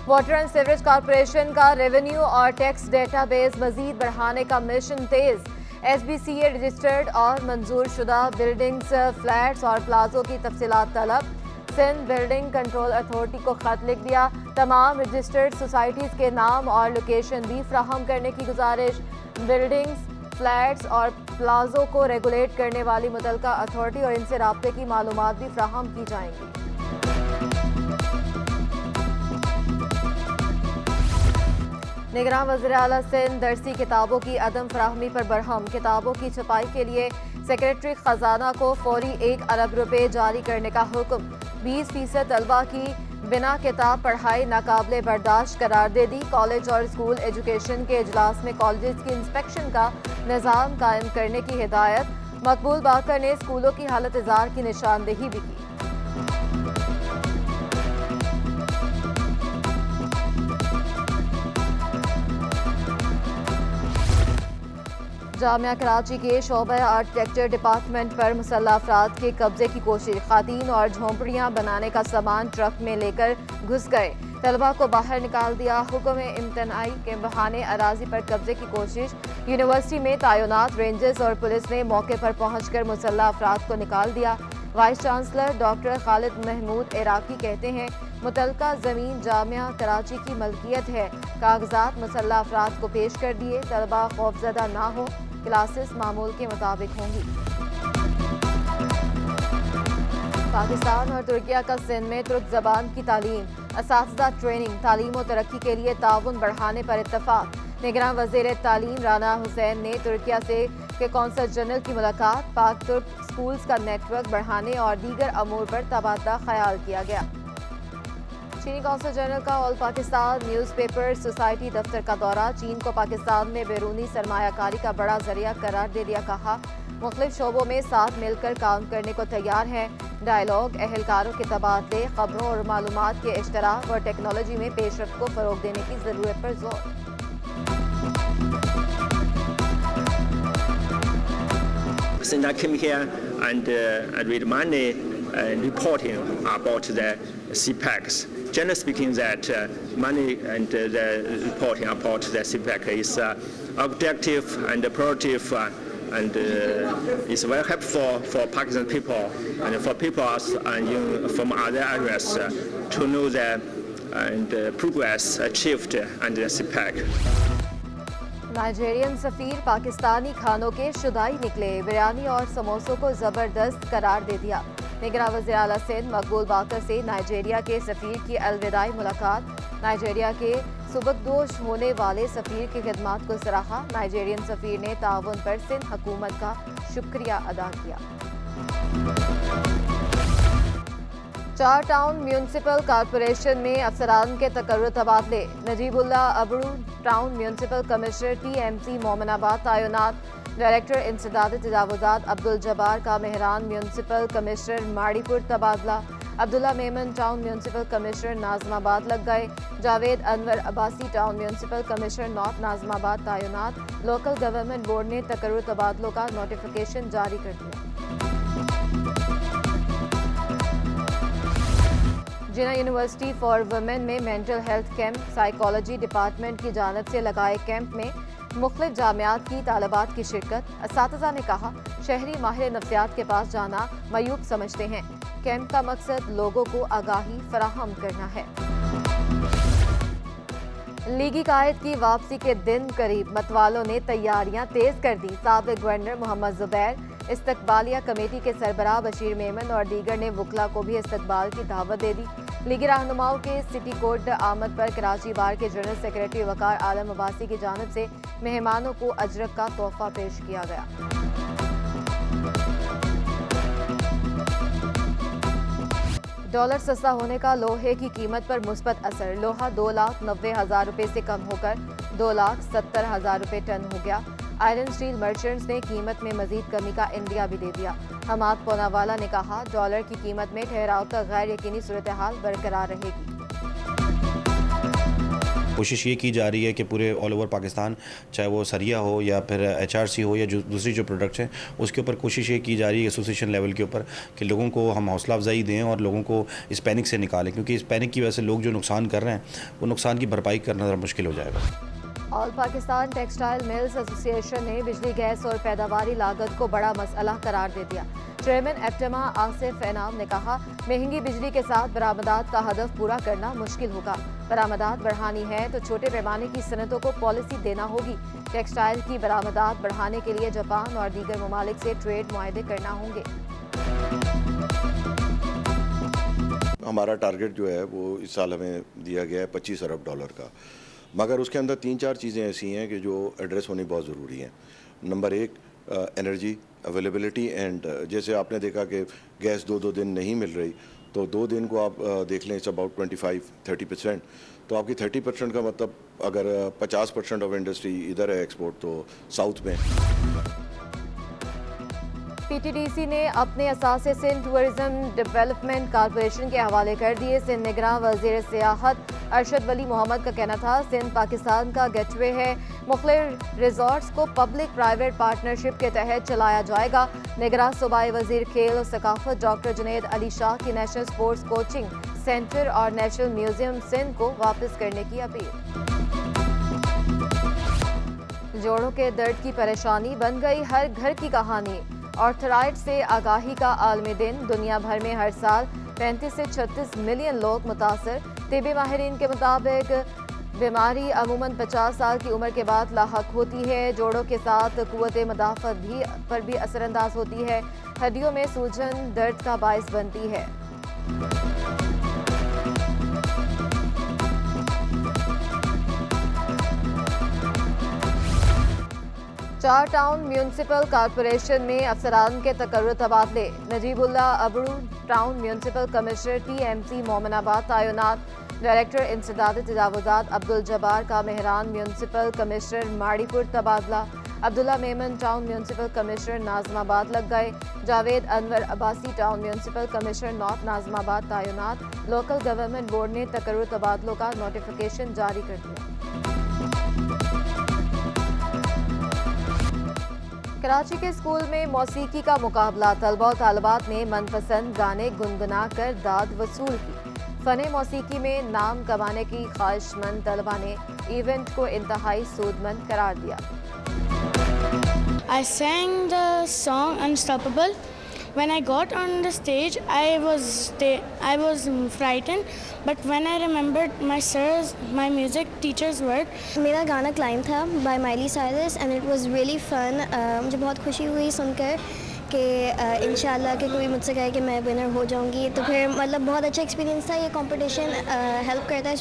Water and sewerage corporation کا revenue اور tax data base مزید بڑھانے کا مشن تیز ایس بی سی اے رجسٹرڈ اور منظور شدہ بلڈنگز فلیٹس اور پلازوں کی تفصیلات طلب سندھ بلڈنگ کنٹرول اتھارٹی کو خط لکھ دیا تمام رجسٹرڈ سوسائٹیز کے نام اور لوکیشن بھی فراہم کرنے کی گزارش بلڈنگز فلیٹس اور پلازوں کو ریگولیٹ کرنے والی متعلقہ اتھارٹی اور ان سے رابطے کی معلومات بھی فراہم کی جائیں گی نگراں وزیر اعلیٰ سندھ درسی کتابوں کی عدم فراہمی پر برہم کتابوں کی چھپائی کے لیے سیکریٹری خزانہ کو فوری 1 ارب روپے جاری کرنے کا حکم 20% طلبہ کی بنا کتاب پڑھائی ناقابل برداشت قرار دے دی کالج اور اسکول ایجوکیشن کے اجلاس میں کالجز کی انسپیکشن کا نظام قائم کرنے کی ہدایت مقبول باقر نے اسکولوں کی حالت اظہار کی نشاندہی بھی کی جامعہ کراچی کے شعبہ آرکیٹیکچر ڈپارٹمنٹ پر مسلح افراد کے قبضے کی کوشش خواتین اور جھونپڑیاں بنانے کا سامان ٹرک میں لے کر گھس گئے طلبہ کو باہر نکال دیا حکم امتناعی کے بہانے اراضی پر قبضے کی کوشش یونیورسٹی میں تعینات رینجرز اور پولیس نے موقع پر پہنچ کر مسلح افراد کو نکال دیا وائس چانسلر ڈاکٹر خالد محمود عراقی کہتے ہیں متعلقہ زمین جامعہ کراچی کی ملکیت ہے کاغذات مسلح افراد کو پیش کر دیے طلبہ خوفزدہ نہ ہو کلاسز معمول کے مطابق ہوں گی پاکستان اور ترکیہ کا سندھ میں ترک زبان کی تعلیم اساتذہ ٹریننگ تعلیم و ترقی کے لیے تعاون بڑھانے پر اتفاق نگراں وزیر تعلیم رانا حسین نے ترکیہ سے کے کونسل جنرل کی ملاقات پاک ترک اسکولز کا نیٹ ورک بڑھانے اور دیگر امور پر تبادلہ خیال کیا گیا چینی کونسل جنرل کا آل پاکستان نیوز پیپر سوسائٹی دفتر کا دورہ چین کو پاکستان میں بیرونی سرمایہ کاری کا بڑا ذریعہ قرار دے دیا کہا مختلف شعبوں میں ساتھ مل کر کام کرنے کو تیار ہیں ڈائیلاگ اہلکاروں کے تبادلے خبروں اور معلومات کے اشتراک اور ٹیکنالوجی میں پیش رفت کو فروغ دینے کی ضرورت پر زور Since I came here and read money reporting about the CPECs, generally speaking, that money and the reporting about the CPEC is objective and productive and is very helpful for Pakistan people and for people from other areas to know the progress achieved under the CPEC. نائجیرین سفیر پاکستانی کھانوں کے شدائی نکلے بریانی اور سموسوں کو زبردست قرار دے دیا نگراں وزیر اعلیٰ سندھ مقبول باقر سے نائجیریا کے سفیر کی الوداعی ملاقات نائجیریا کے سبکدوش ہونے والے سفیر کی خدمات کو سراہا نائجیرین سفیر نے تعاون پر سندھ حکومت کا شکریہ ادا کیا چار ٹاؤن میونسپل کارپوریشن میں افسران کے تقرر تبادلے Najeeb Ullah Abro town municipal commissioner T M C Mominabad تعینات ڈائریکٹر انسداد تجاوزات عبدالجبار کا Mehran municipal commissioner Mauripur تبادلہ Abdullah Memon town municipal commissioner Nazimabad لگ گئے Javed Anwar Abbasi town municipal commissioner north Nazimabad تعینات لوکل گورنمنٹ بورڈ نے تقرر تبادلوں کا نوٹیفیکیشن جاری کر دیا جناح یونیورسٹی فار ویمن میں mental health camp psychology department کی جانب سے لگائے کیمپ میں مختلف جامعات کی طالبات کی شرکت اساتذہ نے کہا شہری ماہر نفسیات کے پاس جانا معیوب سمجھتے ہیں کیمپ کا مقصد لوگوں کو آگاہی فراہم کرنا ہے لیگی قائد کی واپسی کے دن قریب متوالوں نے تیاریاں تیز کر دی سابق گورنر محمد زبیر استقبالیہ کمیٹی کے سربراہ بشیر میمن اور دیگر نے وکلا کو بھی استقبال کی دعوت دے دی لیگی رہنماؤں کے سٹی کوٹ آمد پر کراچی بار کے جنرل سیکریٹری وقار عالم عباسی کی جانب سے مہمانوں کو اجرک کا تحفہ پیش کیا گیا ڈالر سستا ہونے کا لوہے کی قیمت پر مثبت اثر لوہا 2,90,000 روپے سے کم ہو کر 2,70,000 روپے ٹن ہو گیا آئرن اسٹیل مرچنٹس نے قیمت میں مزید کمی کا عندیہ بھی دے دیا حماد پوناوالا نے کہا ڈالر کی قیمت میں ٹھہراؤ تک غیر یقینی صورتحال برقرار رہے گی کوشش یہ کی جا رہی ہے کہ پورے آل اوور پاکستان، چاہے وہ سریا ہو یا پھر HRC ہو یا جو دوسری جو پروڈکٹس ہیں، اس کے اوپر کوشش یہ کی جا رہی ہے ایسوسیشن لیول کے اوپر کہ لوگوں کو ہم حوصلہ افزائی دیں اور لوگوں کو اس پینک سے نکالیں، کیونکہ اس پینک کی وجہ سے لوگ جو نقصان کر رہے ہیں وہ نقصان کی بھرپائی کرنا ذرا مشکل ہو جائے گا۔ آل پاکستان ٹیکسٹائل ملز ایسوسی ایشن نے بجلی گیس اور پیداواری لاگت کو بڑا مسئلہ قرار دے دیا۔ چیئرمین ایپٹما آصف انعام نے کہا، مہنگی بجلی کے ساتھ برآمدات کا ہدف پورا کرنا مشکل ہوگا۔ برآمدات بڑھانی ہے تو چھوٹے پیمانے کی صنعتوں کو پالیسی دینا ہوگی۔ ٹیکسٹائل کی برآمدات بڑھانے کے لیے جاپان اور دیگر ممالک سے ٹریڈ معاہدے کرنا ہوں گے۔ ہمارا ٹارگٹ جو ہے وہ اس سال ہمیں دیا گیا ہے $25 ارب کا، مگر اس کے اندر 3-4 چیزیں ایسی ہیں کہ جو ایڈریس ہونی بہت ضروری ہیں۔ نمبر 1 انرجی اویلیبلٹی، اینڈ جیسے آپ نے دیکھا کہ گیس 2 دن نہیں مل رہی، تو 2 دن کو آپ دیکھ لیں، اٹس اباؤٹ 25-30%، تو آپ کی 30% کا مطلب اگر 50% آف انڈسٹری ادھر ہے ایکسپورٹ تو ساؤتھ میں۔ PTDC نے اپنے اثاثے سندھ ٹورزم ڈیولپمنٹ کارپوریشن کے حوالے کر دیے۔ سندھ نگراں وزیر سیاحت ارشد ولی محمد کا کہنا تھا، سندھ پاکستان کا گیٹ وے ہے، مختلف ریزورٹس کو پبلک پرائیویٹ پارٹنرشپ کے تحت چلایا جائے گا۔ نگراں صوبائی وزیر کھیل و ثقافت ڈاکٹر جنید علی شاہ کی نیشنل سپورٹس کوچنگ سینٹر اور نیشنل میوزیم سندھ کو واپس کرنے کی اپیل۔ جوڑوں کے درد کی پریشانی بن گئی ہر گھر کی کہانی۔ آرتھرائٹس سے آگاہی کا عالمی دن، دنیا بھر میں ہر سال 35 سے 36 ملین لوگ متاثر۔ طبی ماہرین کے مطابق بیماری عموماً 50 سال کی عمر کے بعد لاحق ہوتی ہے۔ جوڑوں کے ساتھ قوت مدافعت پر بھی اثر انداز ہوتی ہے، ہڈیوں میں سوجن درد کا باعث بنتی ہے۔ چار ٹاؤن میونسپل کارپوریشن میں افسران کے تقرر تبادلے۔ Najeeb Ullah Abro town municipal commissioner TMC Mominabad تعینات۔ ڈائریکٹر انسداد تجاوزات عبدالجبار کا Mehran municipal commissioner Mauripur تبادلہ۔ Abdullah Memon town municipal commissioner Nazimabad لگ گئے۔ Javed Anwar Abbasi town municipal commissioner north Nazimabad تعینات۔ لوکل گورنمنٹ بورڈ نے تقرر تبادلوں کا نوٹیفیکیشن جاری کر دیا۔ کراچی کے اسکول میں موسیقی کا مقابلہ، طلبہ و طالبات نے من پسند گانے گنگنا کر داد وصول کی۔ فن موسیقی میں نام کمانے کی خواہش مند طلبہ نے ایونٹ کو انتہائی سود مند قرار دیا۔ I sang the song Unstoppable. When I got on the stage, I was frightened, but when I remembered my music teacher's word. میرا گانا کلائم تھا by Miley Cyrus and it was really fun. مجھے بہت خوشی ہوئی سن کر کہ انشاءاللہ کہ کوئی مجھ سے کہے کہ میں ونر ہو جاؤں گی، تو پھر مطلب بہت اچھا ایکسپیرینس تھا۔ یہ کمپٹیشن ہیلپ کرتا ہے